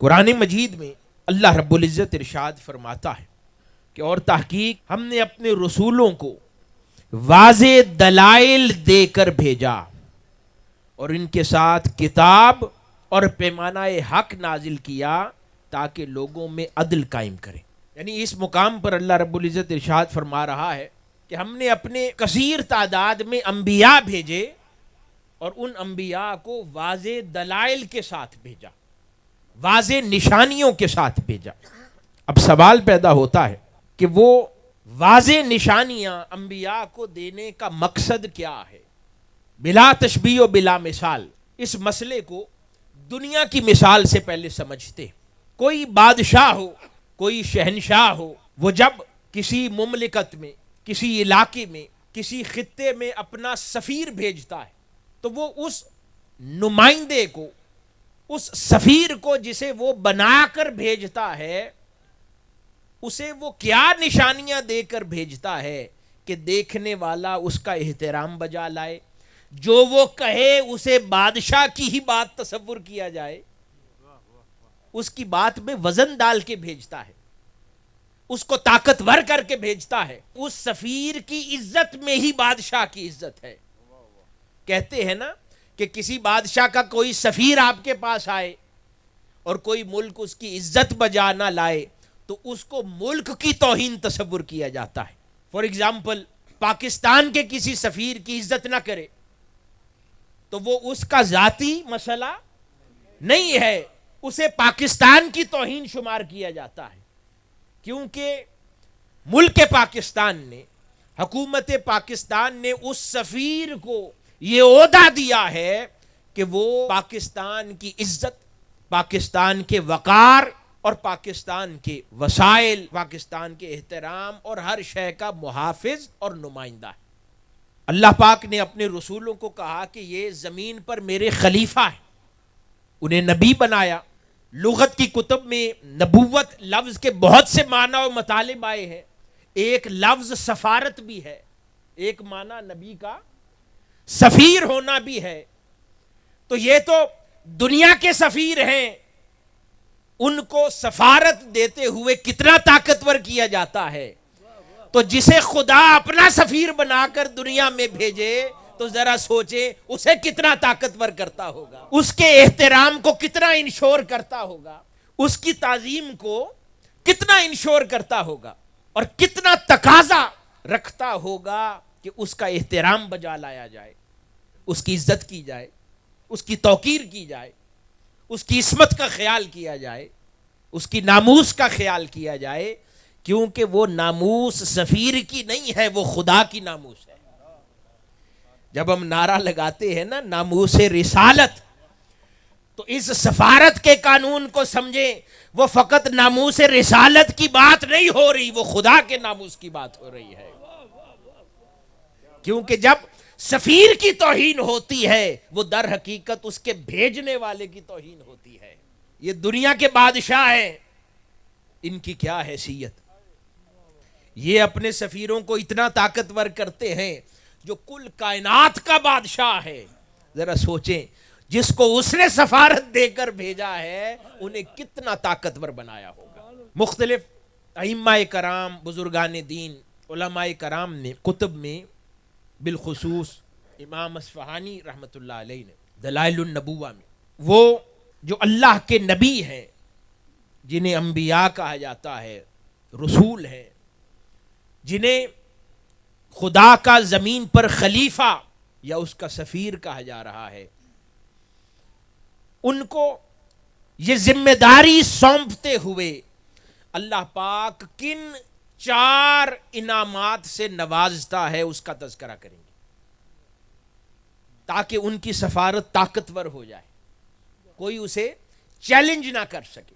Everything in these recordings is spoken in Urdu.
قرآن مجید میں اللہ رب العزت ارشاد فرماتا ہے کہ اور تحقیق ہم نے اپنے رسولوں کو واضح دلائل دے کر بھیجا اور ان کے ساتھ کتاب اور پیمانہ حق نازل کیا تاکہ لوگوں میں عدل قائم کریں. یعنی اس مقام پر اللہ رب العزت ارشاد فرما رہا ہے کہ ہم نے اپنے کثیر تعداد میں انبیاء بھیجے اور ان انبیاء کو واضح دلائل کے ساتھ بھیجا، واضح نشانیوں کے ساتھ بھیجا. اب سوال پیدا ہوتا ہے کہ وہ واضح نشانیاں انبیاء کو دینے کا مقصد کیا ہے؟ بلا تشبیہ و بلا مثال اس مسئلے کو دنیا کی مثال سے پہلے سمجھتے. کوئی بادشاہ ہو، کوئی شہنشاہ ہو، وہ جب کسی مملکت میں، کسی علاقے میں، کسی خطے میں اپنا سفیر بھیجتا ہے تو وہ اس نمائندے کو، اس سفیر کو جسے وہ بنا کر بھیجتا ہے، اسے وہ کیا نشانیاں دے کر بھیجتا ہے کہ دیکھنے والا اس کا احترام بجا لائے، جو وہ کہے اسے بادشاہ کی ہی بات تصور کیا جائے، اس کی بات میں وزن ڈال کے بھیجتا ہے، اس کو طاقتور کر کے بھیجتا ہے. اس سفیر کی عزت میں ہی بادشاہ کی عزت ہے. کہتے ہیں نا کہ کسی بادشاہ کا کوئی سفیر آپ کے پاس آئے اور کوئی ملک اس کی عزت بجا نہ لائے تو اس کو ملک کی توہین تصور کیا جاتا ہے. فار ایگزامپل پاکستان کے کسی سفیر کی عزت نہ کرے تو وہ اس کا ذاتی مسئلہ نہیں ہے، اسے پاکستان کی توہین شمار کیا جاتا ہے، کیونکہ ملک پاکستان نے، حکومت پاکستان نے اس سفیر کو یہ عہدہ دیا ہے کہ وہ پاکستان کی عزت، پاکستان کے وقار اور پاکستان کے وسائل، پاکستان کے احترام اور ہر شے کا محافظ اور نمائندہ ہے. اللہ پاک نے اپنے رسولوں کو کہا کہ یہ زمین پر میرے خلیفہ ہیں، انہیں نبی بنایا. لغت کی کتب میں نبوت لفظ کے بہت سے معنی و مطالب آئے ہیں. ایک لفظ سفارت بھی ہے، ایک معنی نبی کا سفیر ہونا بھی ہے. تو یہ تو دنیا کے سفیر ہیں، ان کو سفارت دیتے ہوئے کتنا طاقتور کیا جاتا ہے. تو جسے خدا اپنا سفیر بنا کر دنیا میں بھیجے تو ذرا سوچیں اسے کتنا طاقتور کرتا ہوگا، اس کے احترام کو کتنا انشور کرتا ہوگا، اس کی تعظیم کو کتنا انشور کرتا ہوگا اور کتنا تقاضا رکھتا ہوگا کہ اس کا احترام بجا لایا جائے، اس کی عزت کی جائے، اس کی توقیر کی جائے، اس کی عصمت کا خیال کیا جائے، اس کی ناموس کا خیال کیا جائے، کیونکہ وہ ناموس سفیر کی نہیں ہے، وہ خدا کی ناموس ہے. جب ہم نعرہ لگاتے ہیں نا ناموس رسالت، تو اس سفارت کے قانون کو سمجھیں، وہ فقط ناموس رسالت کی بات نہیں ہو رہی، وہ خدا کے ناموس کی بات ہو رہی ہے. کیونکہ جب سفیر کی توہین ہوتی ہے وہ در حقیقت اس کے بھیجنے والے کی توہین ہوتی ہے. یہ دنیا کے بادشاہ ہیں، ان کی کیا حیثیت؟ یہ اپنے سفیروں کو اتنا طاقتور کرتے ہیں جو کل کائنات کا بادشاہ ہے. ذرا سوچیں جس کو اس نے سفارت دے کر بھیجا ہے انہیں کتنا طاقتور بنایا ہوگا. مختلف ائمہ کرام، بزرگان دین، علماء کرام نے کتب میں، بالخصوص امام اصفہانی رحمۃ اللہ علیہ نے دلائل النبوہ میں، وہ جو اللہ کے نبی ہیں، جنہیں انبیاء کہا جاتا ہے، رسول ہیں، جنہیں خدا کا زمین پر خلیفہ یا اس کا سفیر کہا جا رہا ہے، ان کو یہ ذمہ داری سونپتے ہوئے اللہ پاک کن 4 انعامات سے نوازتا ہے اس کا تذکرہ کریں گے تاکہ ان کی سفارت طاقتور ہو جائے، کوئی اسے چیلنج نہ کر سکے.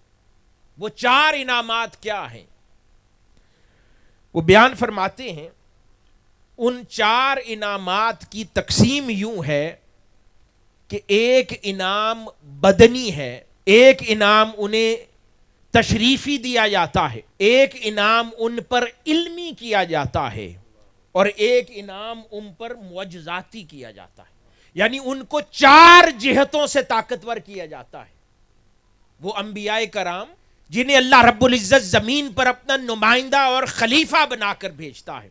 وہ 4 انعامات کیا ہیں؟ وہ بیان فرماتے ہیں ان 4 انعامات کی تقسیم یوں ہے کہ ایک انعام بدنی ہے، ایک انعام انہیں تشریفی دیا جاتا ہے، ایک انعام ان پر علمی کیا جاتا ہے اور ایک انعام ان پر معجزاتی کیا جاتا ہے. یعنی ان کو 4 جہتوں سے طاقتور کیا جاتا ہے. وہ انبیاء کرام جنہیں اللہ رب العزت زمین پر اپنا نمائندہ اور خلیفہ بنا کر بھیجتا ہے،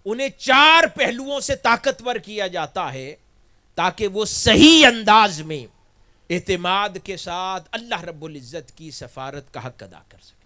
انہیں 4 پہلوؤں سے طاقتور کیا جاتا ہے تاکہ وہ صحیح انداز میں اعتماد کے ساتھ اللہ رب العزت کی سفارت کا حق ادا کر سکے۔